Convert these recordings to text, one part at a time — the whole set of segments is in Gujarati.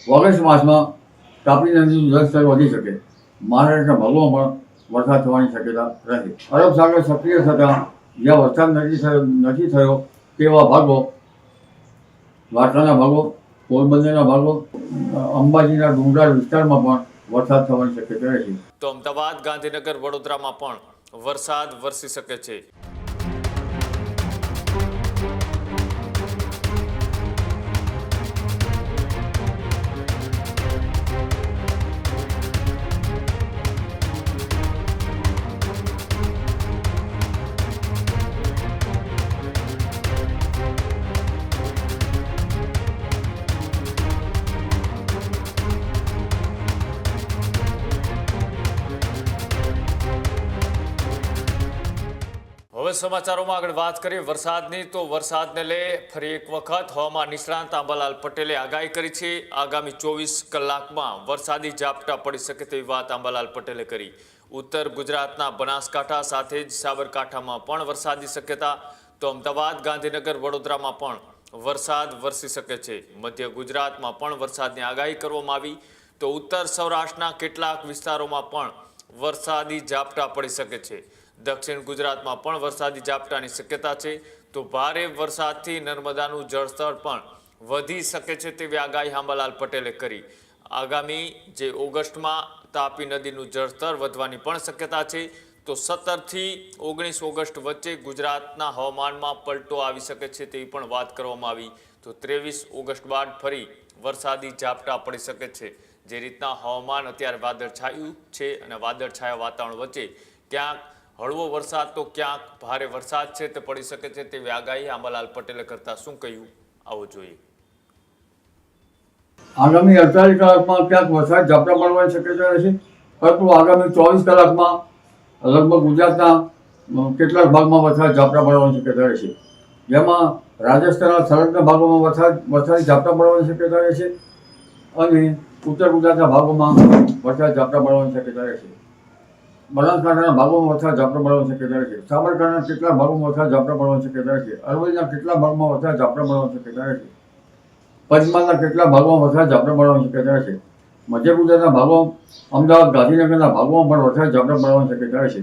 ઓગસ્ટ માસમાં તાપી નદીનું જળસ્તર વધી શકે. મહારાષ્ટ્રના ભાગોમાં પણ વરસાદ થવાની શક્યતા રહે. અરબ સાગર સક્રિય થતાં જ્યાં વરસાદ નથી થયો તેવા ભાગો, દ્વારકાના ભાગો, પોરબંદરના ભાગો, અંબાજીના ડુંગરાળ વિસ્તારમાં પણ વરસાદ થવાની શક્યતા રહે છે. તો અમદાવાદ, ગાંધીનગર, વડોદરામાં પણ વરસાદ વરસી શકે છે. હવે સમાચારોમાં આગળ વાત કરીએ વરસાદની. તો વરસાદને લઈ ફરી એક વખત હવામાન નિષ્ણાંત આંબાલાલ પટેલે આગાહી કરી છે. આગામી 24 કલાકમાં વરસાદી ઝાપટા પડી શકે તેવી વાત આંબાલાલ પટેલે કરી. ઉત્તર ગુજરાતના બનાસકાંઠા સાથે જ સાબરકાંઠામાં પણ વરસાદની શક્યતા. તો અમદાવાદ, ગાંધીનગર, વડોદરામાં પણ વરસાદ વરસી શકે છે. મધ્ય ગુજરાતમાં પણ વરસાદની આગાહી કરવામાં આવી. તો ઉત્તર સૌરાષ્ટ્રના કેટલાક વિસ્તારોમાં પણ વરસાદી ઝાપટા પડી શકે છે. દક્ષિણ ગુજરાતમાં પણ વરસાદી ઝાપટાની શક્યતા છે. તો ભારે વરસાદથી નર્મદાનું જળસ્તર પણ વધી શકે છે તેવી આગાહી આંબાલાલ પટેલે કરી. આગામી જે ઓગસ્ટમાં તાપી નદીનું જળસ્તર વધવાની પણ શક્યતા છે. તો 17 થી 19 ઓગસ્ટ વચ્ચે ગુજરાતના હવામાનમાં પલટો આવી શકે છે તેવી પણ વાત કરવામાં આવી. તો 23 ઓગસ્ટ બાદ ફરી વરસાદી ઝાપટા પડી શકે છે. જે રીતના હવામાન અત્યારે વાદળછાયું છે અને વાદળછાયા વાતાવરણ વચ્ચે ક્યાંક હળવો વરસાદ તો ક્યાંક ભારે વરસાદ છે તે પડી શકે છે તેવી આગાહી આંબાલાલ પટેલે કરતા શું કહ્યું આવો જોઈએ. આગામી 48 કલાકમાં ક્યાંક વરસાદ ઝાપટા પડવાની શક્યતા રહેશે, પરંતુ આગામી 24 કલાકમાં લગભગ ગુજરાતના કેટલાક ભાગમાં વરસાદ ઝાપટા પડવાની શક્યતા રહેશે. જેમાં રાજસ્થાનના સંલગ્ન ભાગોમાં વરસાદી ઝાપટા પડવાની શક્યતા રહેશે અને ઉત્તર ગુજરાતના ભાગોમાં વરસાદ ઝાપટા પડવાની શક્યતા રહેશે. બનાસકાંઠાના ભાગોમાં વરસાદ ઝાપટા પડવાની શક્યતા રહેશે. સાબરકાંઠાના કેટલાક ભાગોમાં વરસાદ ઝાપટા પડવાની શક્યતા રહેશે. અરવલ્લીના કેટલાક ભાગમાં વરસાદ ઝાપટા પડવાની શક્યતા રહેશે. પંચમહાલના કેટલાક ભાગોમાં વરસાદ ઝાપટા પડવાની શક્યતા રહેશે. મધ્ય ગુજરાતના ભાગો, અમદાવાદ, ગાંધીનગરના ભાગોમાં પણ વરસાદ ઝાપટા પડવાની શક્યતા રહેશે.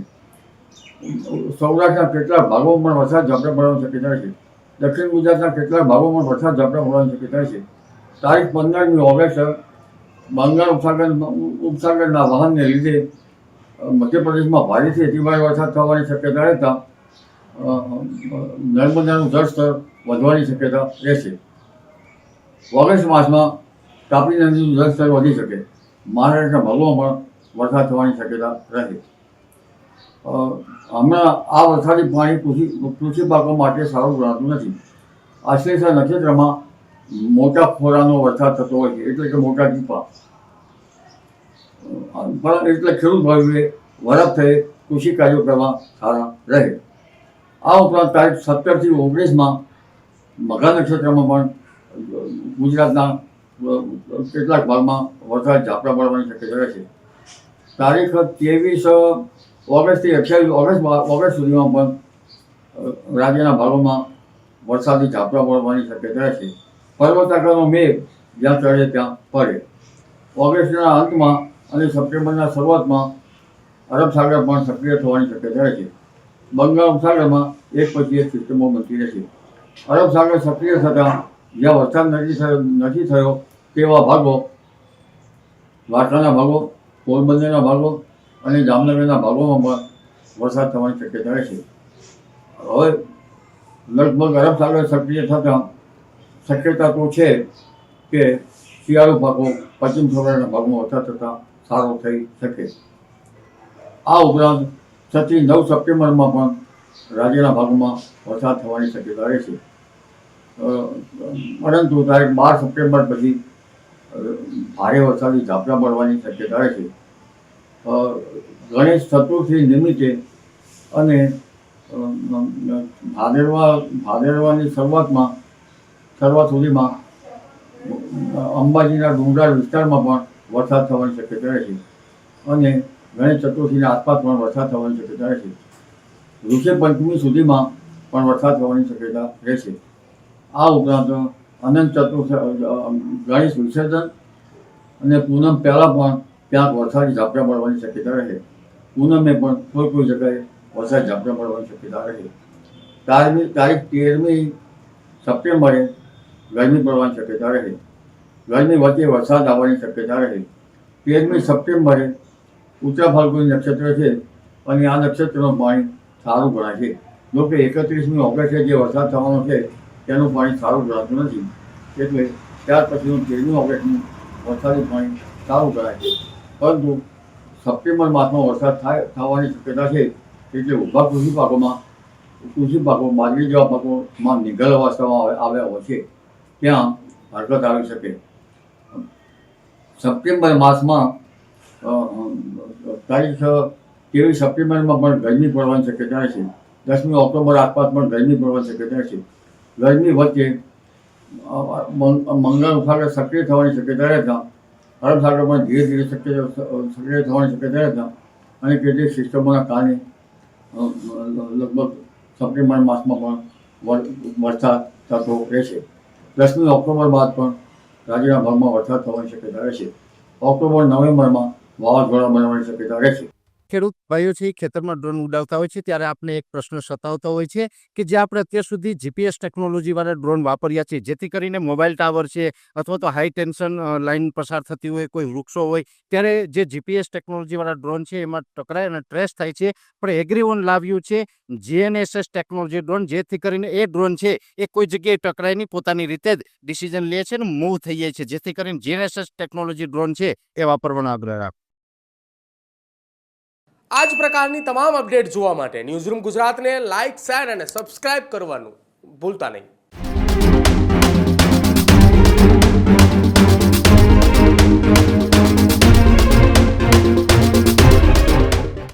સૌરાષ્ટ્રના કેટલાક ભાગોમાં પણ વરસાદ ઝાપટા પડવાની શક્યતા રહેશે. દક્ષિણ ગુજરાતના કેટલાક ભાગોમાં વરસાદ ઝાપટા પડવાની શક્યતા રહેશે. તારીખ 15મી ઓગસ્ટ બંગાળ ઉપસાગરના વહનને લીધે મધ્યપ્રદેશમાં ભારેથી અતિભારે વરસાદ થવાની શક્યતા રહેતા નર્મદાનું જળસ્તર વધવાની શક્યતા રહેશે. ઓગસ્ટ માસમાં તાપી નદીનું જળસ્તર વધી શકે. મહારાષ્ટ્રના ભાગોમાં પણ વરસાદ થવાની શક્યતા રહે. હમણાં આ વરસાદી પાણી કૃષિ પાકો માટે સારું ગણાતું નથી. આશ્લેષા નક્ષત્રમાં મોટા ફોરાનો વરસાદ થતો હોય છે, એટલે કે મોટા ટીપા. પણ એટલે ખેડૂત ભાઈઓએ વરફ થઈ કૃષિ કાર્યો કરવા સારા રહે. આ ઉપરાંત તારીખ 17 થી 19માં મઘા નક્ષત્રમાં પણ ગુજરાતના કેટલાક ભાગમાં વરસાદ ઝાપટા પડવાની શક્યતા રહેશે. તારીખ 23 ઓગસ્ટથી 28 ઓગસ્ટ સુધીમાં પણ રાજ્યના ભાગોમાં વરસાદી ઝાપટા પડવાની શક્યતા રહેશે. પર્વતાકારનો મેઘ જ્યાં ચડે ત્યાં પડે. ઓગસ્ટના અંતમાં અને સપ્ટેમ્બરના શરૂઆતમાં અરબ સાગર પણ સક્રિય થવાની શક્યતા રહેશે. બંગાળ ઉપસાગરમાં એક પછી એક સિસ્ટમો બનતી રહેશે. અરબ સાગર સક્રિય થતાં જ્યાં વરસાદ નથી થયો તેવા ભાગો, દ્વારકાના ભાગો, પોરબંદરના ભાગો અને જામનગરના ભાગોમાં પણ વરસાદ થવાની શક્યતા રહેશે. હવે લગભગ અરબ સાગર સક્રિય થતાં શક્યતા તો છે કે શિયાળુ પાકો પશ્ચિમ સૌરાષ્ટ્રના ભાગમાં વરસાદ થતાં સારો થઈ શકે. આ ઉપરાંત 6 થી 9 સપ્ટેમ્બરમાં પણ રાજ્યના ભાગોમાં વરસાદ થવાની શક્યતા રહેશે. પરંતુ તારીખ 12 સપ્ટેમ્બર પછી ભારે વરસાદી ઝાપટા પડવાની શક્યતા રહેશે. ગણેશ ચતુર્થી નિમિત્તે અને ભાદરવાની શરૂઆત સુધીમાં અંબાજીના ડુંગરાળ વિસ્તારમાં પણ વરસાદ થવાની શક્યતા રહેશે અને ગણેશ ચતુર્થીની આસપાસ પણ વરસાદ થવાની શક્યતા રહેશે. ઋષભ પંચમી સુધીમાં પણ વરસાદ થવાની શક્યતા રહેશે. આ ઉપરાંત અનંત ચતુર્થી, ગણેશ વિસર્જન અને પૂનમ પહેલાં પણ ક્યાંક વરસાદી ઝાપટા પડવાની શક્યતા રહે. પૂનમે પણ કોઈ જગ્યાએ વરસાદ ઝાપટા પડવાની શક્યતા રહે. તારીખ 13મી સપ્ટેમ્બરે ગરમી પડવાની શક્યતા રહે. ગરમી વચ્ચે વરસાદ આવવાની શક્યતા રહે. 13મી સપ્ટેમ્બરે ઉત્તરા ફાલ્ગુની નક્ષત્ર છે અને આ નક્ષત્રનું પાણી સારું ગણાય છે. જોકે 31મી ઓગસ્ટે જે વરસાદ થવાનો છે તેનું પાણી સારું ગણાતું નથી, એટલે ત્યાર પછીનું 13મી ઓગસ્ટનું વરસાદી પાણી સારું ગણાય છે. પરંતુ સપ્ટેમ્બર માસમાં વરસાદ થવાની શક્યતા છે, એટલે ઊભા કૃષિ પાકો બાજરી જેવા પાકોમાં નિગલ અવસ્થામાં આવ્યા હોય છે ત્યાં હરકત આવી શકે. સપ્ટેમ્બર માસમાં તારીખ 23 સપ્ટેમ્બરમાં પણ ગરમી પડવાની શક્યતા છે. 10મી ઓક્ટોબર આસપાસ પણ ગરમી પડવાની શક્યતા છે. ગરમી વચ્ચે મંગળ ઉપસાગર સક્રિય થવાની શક્યતા રહેતા અરબ સાગર પણ ધીરે ધીરે સક્રિય થવાની શક્યતા રહેતા અને કેટલીક સિસ્ટમોના કારણે લગભગ સપ્ટેમ્બર માસમાં પણ વરસાદ થતો રહેશે. 10મી ઓક્ટોબર બાદ પણ રાજ્યના ભાગમાં વરસાદ થવાની શક્યતા રહેશે. ઓક્ટોબર નવેમ્બરમાં વાવાઝોડા બનવાની શક્યતા રહેશે. ખેડૂત ભાઈઓ છે ખેતરમાં ડ્રોન ઉડાવતા હોય છે ત્યારે આપને એક પ્રશ્ન સતાવતો હોય છે કે જે આપણે અત્યાર સુધી જીપીએસ ટેકનોલોજીવાળા ડ્રોન વાપર્યા છે, જેથી કરીને મોબાઈલ ટાવર છે અથવા તો હાઈ ટેન્શન લાઇન પસાર થતી હોય, કોઈ વૃક્ષો હોય, ત્યારે જે જીપીએસ ટેકનોલોજીવાળા ડ્રોન છે એમાં ટકરાય અને ટ્રેસ થાય છે. પણ એગ્રીવન લાવ્યું છે જીએનએસએસ ટેકનોલોજી ડ્રોન, જેથી કરીને એ ડ્રોન છે એ કોઈ જગ્યાએ ટકરાય નહીં, પોતાની રીતે જ ડિસિઝન લે છે અને મૂવ થઈ જાય છે, જેથી કરીને જીએનએસએસ ટેકનોલોજી ડ્રોન છે એ વાપરવાનો આગ્રહ રાખો. આ જ પ્રકારની તમામ અપડેટ જોવા માટે ન્યૂઝરૂમ ગુજરાતને લાઇક, શેર અને સબસ્ક્રાઇબ કરવાનું ભૂલતા નહીં.